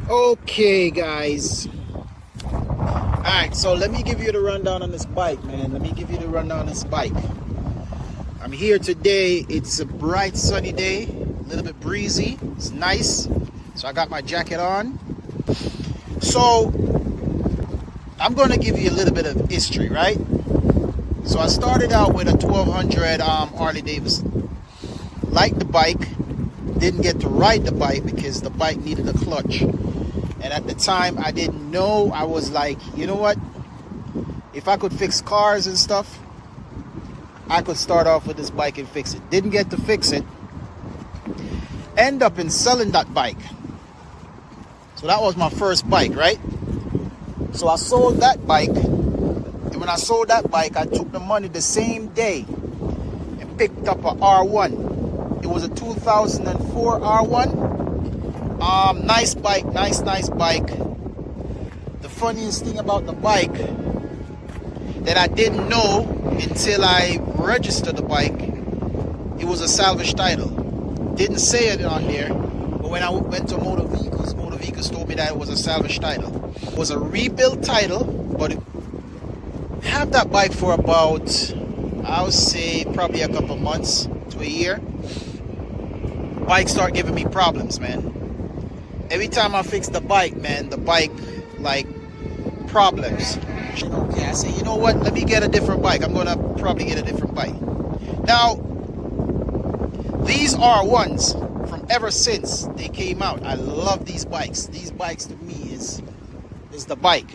Okay, guys. Alright, so let me give you the rundown on this bike, man. Let me give you the rundown on this bike. I'm here today. It's a bright sunny day, a little bit breezy. It's nice. So I got my jacket on. So I'm going to give you a little bit of history, right? So I started out with a 1200 Harley Davidson. Liked the bike. Didn't get to ride the bike because the bike needed a clutch. And at the time, I didn't know. I was like, you know what? If I could fix cars and stuff, I could start off with this bike and fix it. Didn't get to fix it. End up in selling that bike. So that was my first bike, right? So I sold that bike. And when I sold that bike, I took the money the same day and picked up a R1. It was a 2004 R1. Nice bike, nice bike. The funniest thing about the bike that I didn't know until I registered the bike, it was a salvage title. Didn't say it on there, but when I went to motor vehicles told me that it was a salvage title. It was a rebuilt title, but it had that bike for about, I would say, probably a couple months to a year. Bike started giving me problems, man. Every time I fix the bike, man, the bike, like, problems. Okay, I say, you know what? Let me get a different bike. I'm going to probably get a different bike. Now, these R1s, from ever since they came out, I love these bikes. These bikes, to me, is the bike.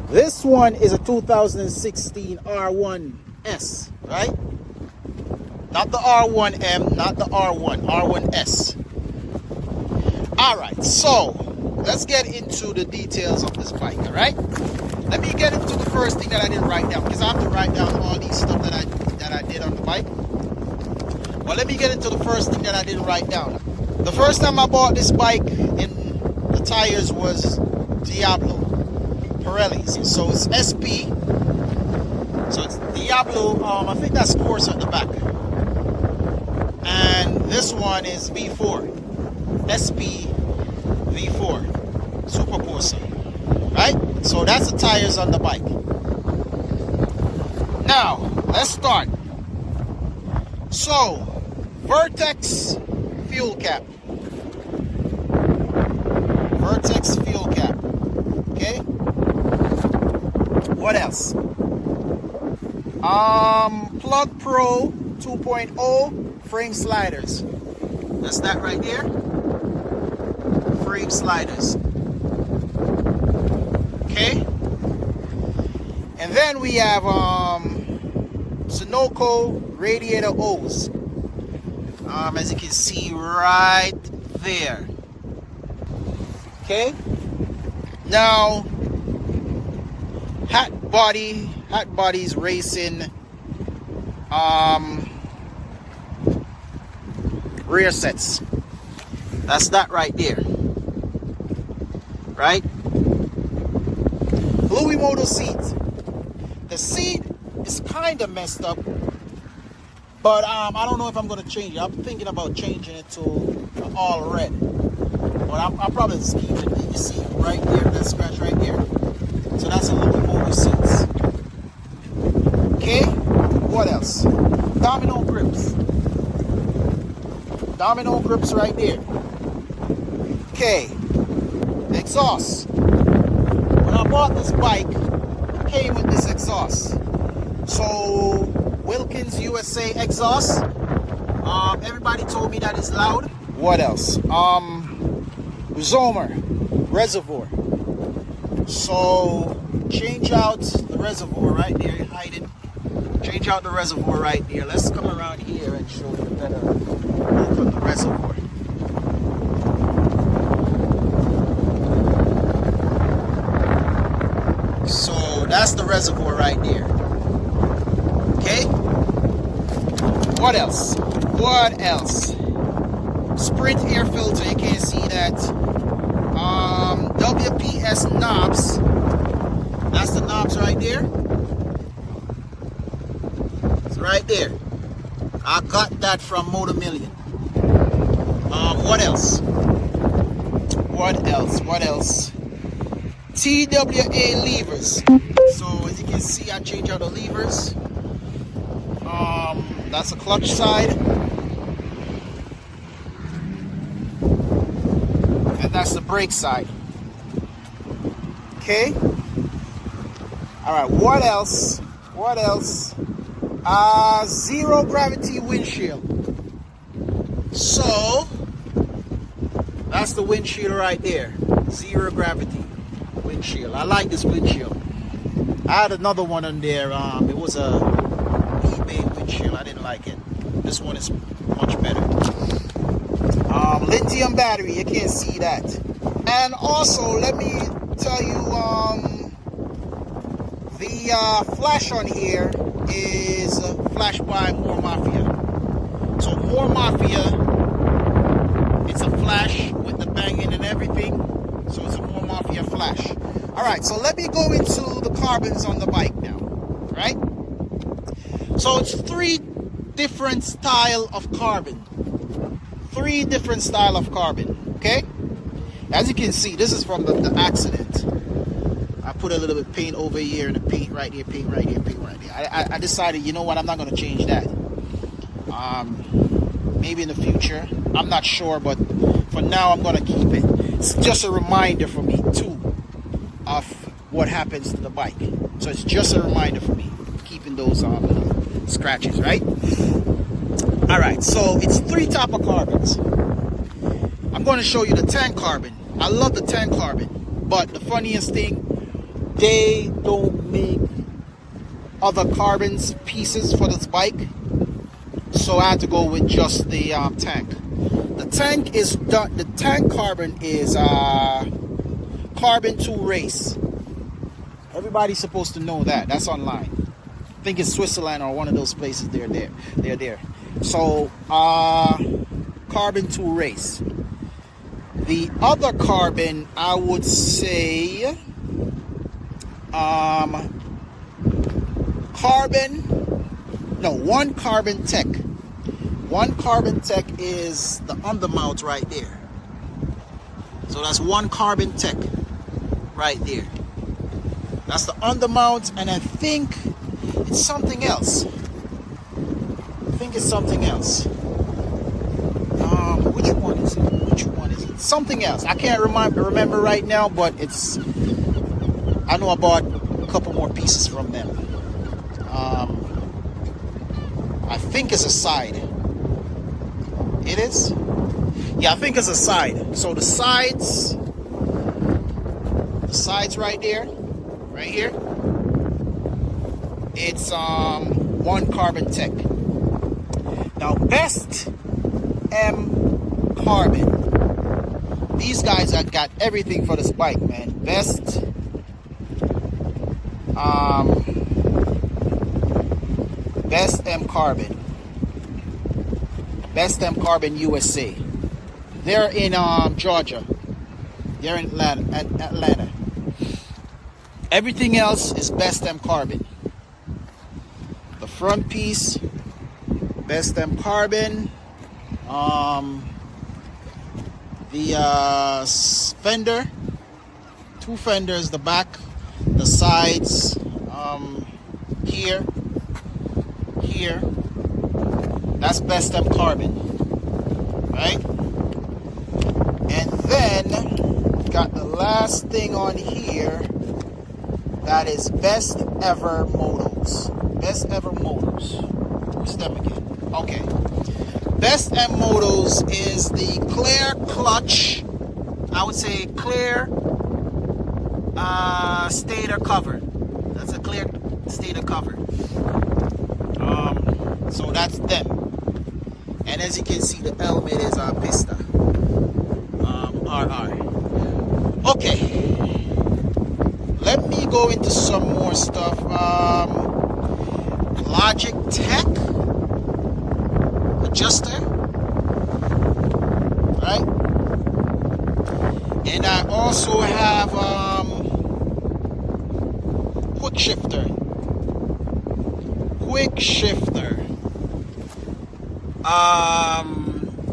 This one is a 2016 R1S, right? Not the R1M, not the R1, R1S. Alright, so let's get into the details of this bike, alright? Let me get into the first thing that I didn't write down, because I have to write down all these stuff that I did on the bike. Well, let me get into the first thing that I didn't write down. The first time I bought this bike, in the tires was Diablo Pirellis. So it's SP. So it's Diablo, I think that's Corsa at the back. And this one is V4. SP V4 Super Corsa, right? So that's the tires on the bike. Now let's start. So Vertex fuel cap, Vertex fuel cap. Okay, what else? Plug Pro 2.0 frame sliders. That's that right there. Frame sliders. Okay. And then we have Sunoco radiator hose. As you can see right there. Okay. Now Hat Bodies Racing rear sets. That's that right there. Right? Louis Moto seat. The seat is kind of messed up, but I don't know if I'm going to change it. I'm thinking about changing it to all red, but I'll probably just keep it. You see right there, that scratch right there. So that's a Louis Moto seats. Okay, what else? Domino grips. Domino grips right there. Okay, exhaust. When I bought this bike, it came with this exhaust. So Wilkins USA exhaust. Everybody told me that it's loud. What else? Zomer reservoir. So change out the reservoir right there. Hide it. Change out the reservoir right there. Let's come around here and show you a better look on the reservoir. So that's the reservoir right there. Okay. What else? What else? Sprint air filter. You can't see that. WPS knobs. That's the knobs right there. It's right there. I got that from Motor Million. What else? What else? else? What else? TWA levers. So as you can see, I changed out the levers. That's the clutch side, and that's the brake side. Okay. All right. What else? What else? Zero gravity windshield. So that's the windshield right there. Zero gravity windshield. I like this windshield. I had another one on there. It was a eBay windshield. I didn't like it. This one is much better. Lithium battery. You can't see that. And also, let me tell you, the flash on here is flash by More Mafia. So More Mafia, it's a flash with the banging and everything. So it's a More Mafia flash. All right, so let me go into the carbons on the bike now, right? So it's three different style of carbon. Three different style of carbon, okay? As you can see, this is from the accident. I put a little bit of paint over here and the paint right here, paint right here, paint right there. I decided, you know what, I'm not going to change that. Maybe in the future, I'm not sure, but for now I'm going to keep it. It's just a reminder for me too of what happens to the bike. So it's just a reminder for me, keeping those scratches, right? All right, so it's three type of carbons. I'm going to show you the tank carbon. I love the tank carbon, but the funniest thing, they don't make other carbons pieces for this bike, so I had to go with just the tank. The tank is done. The tank carbon is carbon 2 race. Everybody's supposed to know that. That's online. I think it's Switzerland or one of those places. They're there. So carbon 2 race. The other carbon, I would say, one carbon tech. One carbon tech is the undermount right there. So that's one carbon tech right there. That's the undermount, and I think it's something else. Which one is it? Something else. I can't remember right now, but it's. I know I bought a couple more pieces from them. I think it's a side. It is? Yeah, I think it's a side. So the sides right there, right here, it's one carbon tech. Now Best M Carbon. These guys have got everything for this bike, man. Best M Carbon. Best M Carbon USA. They're in Georgia. They're in Atlanta. Everything else is Best M Carbon. The front piece, Best M Carbon. The fender, 2 fenders, the back, the sides, here, that's Best M Carbon, right? And then got the last thing on here, that is Best Ever Motos. Best Ever Motos. What's them again? Okay. Best M Motos is the clear clutch. I would say clear stator cover. That's a clear stator cover. So that's them. And as you can see, the helmet is a Pista RR. Okay. Let me go into some more stuff. Logic Tech adjuster, right? And I also have quick shifter,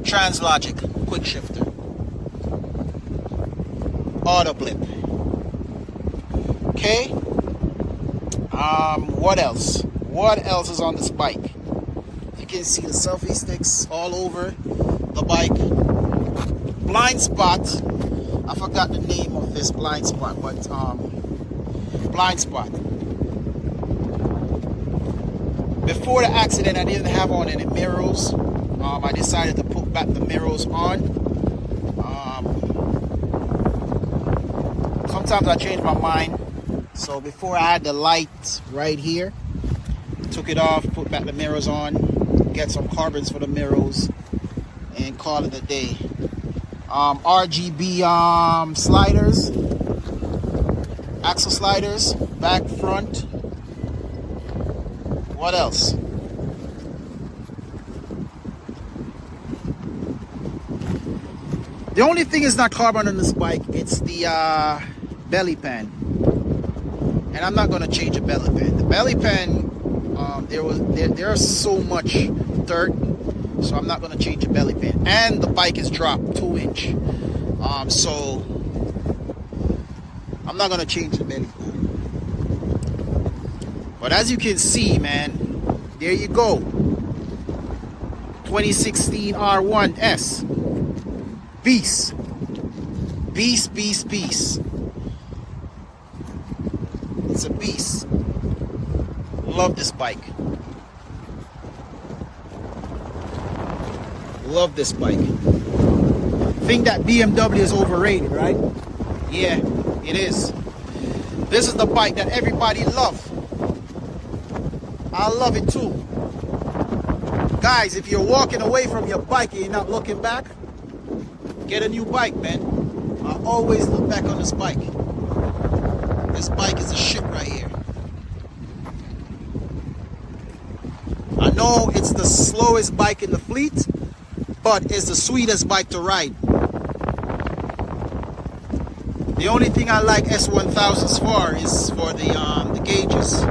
Translogic quick shifter. auto blip. Okay. What else? What else is on this bike? You can see the selfie sticks all over the bike. Blind spot. I forgot the name of this blind spot, but blind spot. Before the accident, I didn't have on any mirrors. I decided to put back the mirrors on. Sometimes I change my mind. So before I had the light right here, took it off, put back the mirrors on, get some carbons for the mirrors, and call it a day. RGB sliders, axle sliders, back, front. What else? The only thing is not carbon on this bike, it's the belly pan. And I'm not going to change the belly pan. The belly pan, there's so much dirt, so I'm not going to change the belly pan. And the bike is dropped 2-inch, so I'm not going to change the belly pan. But as you can see, man, there you go. 2016 R1s. Beast. Beast, beast, beast. It's a beast. Love this bike. Love this bike. Think that BMW is overrated, right? Yeah, it is. This is the bike that everybody loves. I love it too. Guys, if you're walking away from your bike and you're not looking back, get a new bike, man. I always look back on this bike. This bike is a shit right here. I know it's the slowest bike in the fleet, but it's the sweetest bike to ride. The only thing I like S1000s for is for the gauges.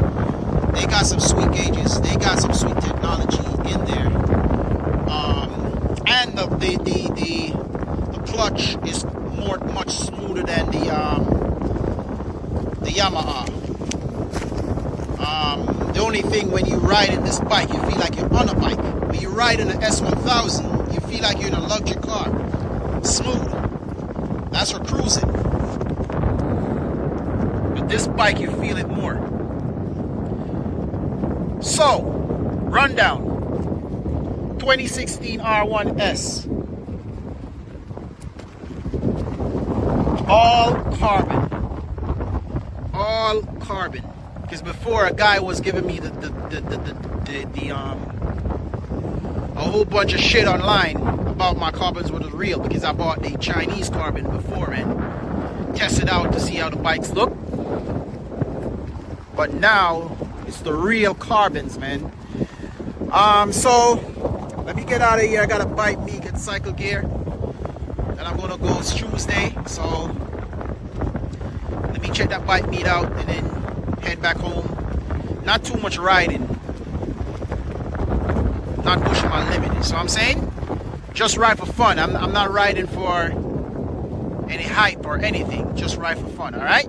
They got some sweet gauges. They got some sweet technology in there. And the clutch is much smoother than the Yamaha. The only thing, when you ride in this bike, you feel like you're on a bike. When you ride in an S1000, you feel like you're in a luxury car. Smooth. That's for cruising. With this bike, you feel it more. So, rundown. 2016 R1s. All carbon. All carbon. Because before, a guy was giving me a whole bunch of shit online about my carbons were real, because I bought the Chinese carbon before and tested out to see how the bikes look. But now it's the real carbons, man. So let me get out of here. I gotta bite me, get cycle gear, and I'm gonna go. It's Tuesday, so let me check that bike meet out and then head back home. Not too much riding, not pushing my limit. So I'm saying, just ride for fun. I'm not riding for any hype or anything. Just ride for fun. All right.